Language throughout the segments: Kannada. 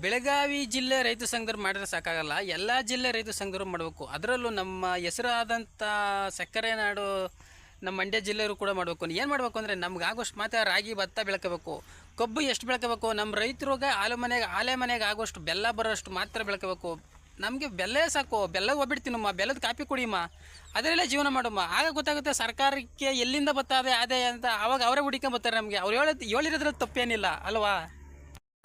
ಬೆಳಗಾವಿ ಜಿಲ್ಲೆ ರೈತ ಸಂಘದವ್ರು ಮಾಡಿದ್ರೆ ಸಾಕಾಗಲ್ಲ, ಎಲ್ಲ ಜಿಲ್ಲೆ ರೈತ ಸಂಘದವ್ರು ಮಾಡಬೇಕು. ಅದರಲ್ಲೂ ನಮ್ಮ ಹೆಸರಾದಂಥ ಸಕ್ಕರೆ ನಾಡು ನಮ್ಮ ಮಂಡ್ಯ ಜಿಲ್ಲೆಯವರು ಕೂಡ ಮಾಡಬೇಕು. ಏನು ಮಾಡಬೇಕು ಅಂದರೆ ನಮ್ಗೆ ಆಗೋಷ್ಟು ಮಾತ್ರ ರಾಗಿ ಭತ್ತ ಬೆಳ್ಕೋಬೇಕು. ಕಬ್ಬು ಎಷ್ಟು ಬೆಳ್ಕೋಬೇಕು, ನಮ್ಮ ರೈತರಿಗೆ ಆಲೆ ಮನೆಗೆ ಆಗೋಷ್ಟು ಬೆಲ್ಲ ಬರೋಷ್ಟು ಮಾತ್ರ ಬೆಳ್ಕೋಬೇಕು. ನಮಗೆ ಬೆಲ್ಲೇ ಸಾಕು, ಬೆಲ್ಲ ಒಬ್ಬಿಡ್ತೀನಮ್ಮ, ಬೆಲ್ಲದ ಕಾಪಿ ಕುಡಿಯಮ್ಮ, ಅದರಲ್ಲೇ ಜೀವನ ಮಾಡಮ್ಮ. ಆಗ ಗೊತ್ತಾಗುತ್ತೆ ಸರ್ಕಾರಕ್ಕೆ ಎಲ್ಲಿಂದ ಬರ್ತದೆ ಆದಾಯ ಅಂತ. ಆವಾಗ ಅವರೇ ಹುಡುಕೊಂಬರ್ತಾರೆ ನಮಗೆ. ಅವ್ರು ಹೇಳಿರೋದ್ರಲ್ಲಿ ತಪ್ಪೇನಿಲ್ಲ ಅಲ್ವಾ.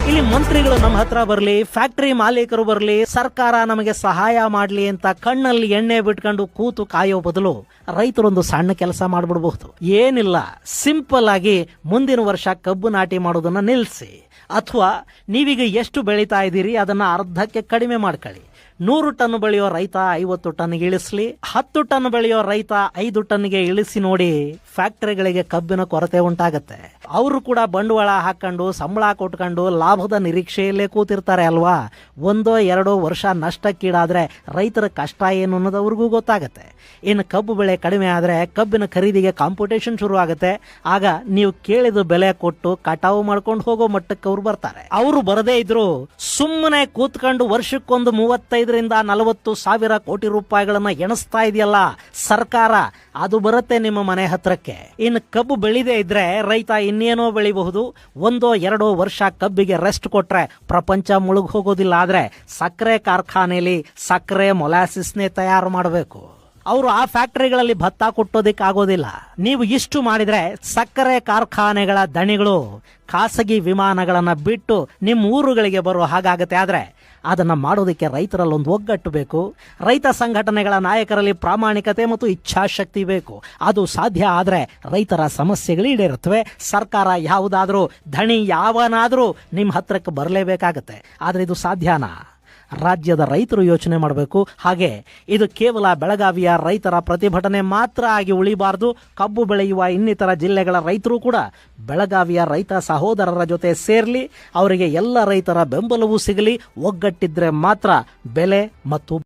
ಇಲ್ಲಿ ಮಂತ್ರಿಗಳು ನಮ್ಮ ಹತ್ರ ಬರಲಿ, ಫ್ಯಾಕ್ಟರಿ ಮಾಲೀಕರು ಬರಲಿ, ಸರ್ಕಾರ ನಮಗೆ ಸಹಾಯ ಮಾಡಲಿ ಅಂತ ಕಣ್ಣಲ್ಲಿ ಎಣ್ಣೆ ಬಿಟ್ಕೊಂಡು ಕೂತು ಕಾಯೋ ಬದಲು ರೈತರೊಂದು ಸಣ್ಣ ಕೆಲಸ ಮಾಡಿಬಿಡಬಹುದು. ಏನಿಲ್ಲ, ಸಿಂಪಲ್ ಆಗಿ ಮುಂದಿನ ವರ್ಷ ಕಬ್ಬು ನಾಟಿ ಮಾಡೋದನ್ನ ನಿಲ್ಲಿಸಿ, ಅಥವಾ ನೀವೀಗ ಎಷ್ಟು ಬೆಳೀತಾ ಇದ್ದೀರಿ ಅದನ್ನ ಅರ್ಧಕ್ಕೆ ಕಡಿಮೆ ಮಾಡ್ಕೊಳ್ಳಿ. 100 ಟನ್ ಬೆಳೆಯೋ ರೈತ 50 ಟನ್ಗೆ ಇಳಿಸ್ಲಿ, 10 ಟನ್ ಬೆಳೆಯೋ ರೈತ 5 ಟನ್ಗೆ ಇಳಿಸಿ ನೋಡಿ. ಫ್ಯಾಕ್ಟರಿಗಳಿಗೆ ಕಬ್ಬಿನ ಕೊರತೆ ಉಂಟಾಗತ್ತೆ. ಅವರು ಕೂಡ ಬಂಡವಾಳ ಹಾಕೊಂಡು ಸಂಬಳ ಕೊಟ್ಕೊಂಡು ಲಾಭದ ನಿರೀಕ್ಷೆಯಲ್ಲೇ ಕೂತಿರ್ತಾರೆ ಅಲ್ವಾ. 1-2 ವರ್ಷ ನಷ್ಟಕ್ಕೀಡಾದ್ರೆ ರೈತರ ಕಷ್ಟ ಏನು ಅನ್ನೋದು ಅವ್ರಿಗೂ ಗೊತ್ತಾಗತ್ತೆ. ಇನ್ನು ಕಬ್ಬು ಬೆಳೆ ಕಡಿಮೆ ಆದರೆ ಕಬ್ಬಿನ ಖರೀದಿಗೆ ಕಾಂಪಿಟೇಷನ್ ಶುರು ಆಗುತ್ತೆ. ಆಗ ನೀವು ಕೇಳಿದ ಬೆಲೆ ಕೊಟ್ಟು ಕಟಾವು ಮಾಡ್ಕೊಂಡು ಹೋಗೋ ಮಟ್ಟಕ್ಕೆ ಅವ್ರು ಬರ್ತಾರೆ. ಅವರು ಬರದೇ ಇದ್ರು ಸುಮ್ಮನೆ ಕೂತ್ಕೊಂಡು ವರ್ಷಕ್ಕೊಂದು 35-40 ಸಾವಿರ ಕೋಟಿ ರೂಪಾಯಿಗಳನ್ನ ಎಣಿಸ್ತಾ ಇದೆಯಲ್ಲ ಸರ್ಕಾರ, ಅದು ಬರುತ್ತೆ ನಿಮ್ಮ ಮನೆ ಹತ್ರಕ್ಕೆ. ಇನ್ನು ಕಬ್ಬು ಬೆಳೆದೇ ಇದ್ರೆ ರೈತ ಇನ್ನೇನೋ ಬೆಳಿಬಹುದು. 1-2 ವರ್ಷ ಕಬ್ಬಿಗೆ ರೆಸ್ಟ್ ಕೊಟ್ರೆ ಪ್ರಪಂಚ ಮುಳುಗ್ ಹೋಗೋದಿಲ್ಲ. ಆದ್ರೆ ಸಕ್ಕರೆ ಕಾರ್ಖಾನೆಯಲ್ಲಿ ಸಕ್ಕರೆ ಮೊಲಾಸಿಸ್ನೇ ತಯಾರು ಮಾಡಬೇಕು. ಅವರು ಆ ಫ್ಯಾಕ್ಟರಿಗಳಲ್ಲಿ ಭತ್ತ ಕೊಟ್ಟೋದಿಕ್ ಆಗೋದಿಲ್ಲ. ನೀವು ಇಷ್ಟು ಮಾಡಿದ್ರೆ ಸಕ್ಕರೆ ಕಾರ್ಖಾನೆಗಳ ದಣಿಗಳು ಖಾಸಗಿ ವಿಮಾನಗಳನ್ನ ಬಿಟ್ಟು ನಿಮ್ಮ ಊರುಗಳಿಗೆ ಬರೋ ಹಾಗಾಗತ್ತೆ. ಆದ್ರೆ ಅದನ್ನ ಮಾಡೋದಕ್ಕೆ ರೈತರಲ್ಲಿ ಒಂದು ಒಗ್ಗಟ್ಟು ಬೇಕು. ರೈತ ಸಂಘಟನೆಗಳ ನಾಯಕರಲ್ಲಿ ಪ್ರಾಮಾಣಿಕತೆ ಮತ್ತು ಇಚ್ಛಾಶಕ್ತಿ ಬೇಕು. ಅದು ಸಾಧ್ಯ ಆದ್ರೆ ರೈತರ ಸಮಸ್ಯೆಗಳು ಈಡೇರುತ್ತವೆ. ಸರ್ಕಾರ ಯಾವುದಾದ್ರೂ ಧಣಿ ಯಾವನಾದ್ರೂ ನಿಮ್ಮ ಹತ್ರಕ್ಕೆ ಬರಲೇಬೇಕಾಗತ್ತೆ. ಆದ್ರೆ ಇದು ಸಾಧ್ಯನಾ? ರಾಜ್ಯದ ರೈತರು ಯೋಚನೆ ಮಾಡಬೇಕು. ಹಾಗೆ ಇದು ಕೇವಲ ಬೆಳಗಾವಿಯ ರೈತರ ಪ್ರತಿಭಟನೆ ಮಾತ್ರ ಆಗಿ ಉಳಿಬಾರದು. ಕಬ್ಬು ಬೆಳೆಯುವ ಇನ್ನಿತರ ಜಿಲ್ಲೆಗಳ ರೈತರು ಕೂಡ ಬೆಳಗಾವಿಯ ರೈತ ಸಹೋದರರ ಜೊತೆ ಸೇರ್ಲಿ. ಅವರಿಗೆ ಎಲ್ಲ ರೈತರ ಬೆಂಬಲವೂ ಸಿಗಲಿ. ಒಗ್ಗಟ್ಟಿದ್ರೆ ಮಾತ್ರ ಬೆಲೆ ಮತ್ತು